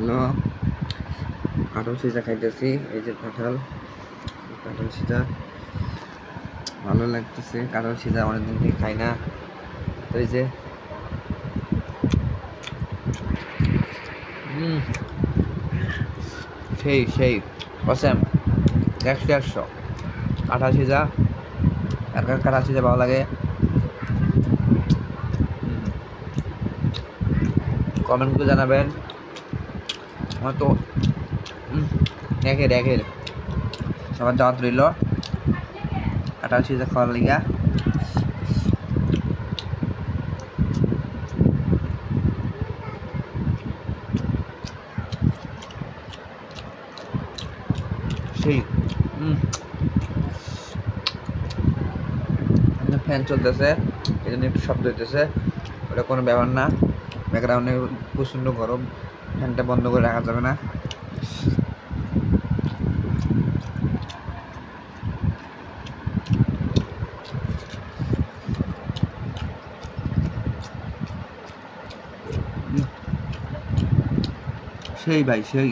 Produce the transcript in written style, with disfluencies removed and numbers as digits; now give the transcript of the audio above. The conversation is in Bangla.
হলো কাঁঠাল সিজা খাইতেছি। এই যে কাঁঠাল সিজা ভালো লাগতেছে। কাঁঠাল সিজা অনেকদিন থেকে খাই না। তো এই যে সেই অসেম 100 কাঁঠাল সিজা। কাঁঠাল সিজা ভালো লাগে, কমেন্ট করে জানাবেন। আমার তো দেখের সবার দাওয়াত রইল কাঁঠাল সিজা খাওয়ার লিগা। সেই ফ্যান চলতেছে, এই জন্য একটু শব্দ হইতেছে, ওটা কোনো ব্যাপার না। ব্যাকগ্রাউন্ডে প্রচণ্ড গরম, ফ্যানটা বন্ধ করে রাখা যাবে না। সেই ভাই সেই।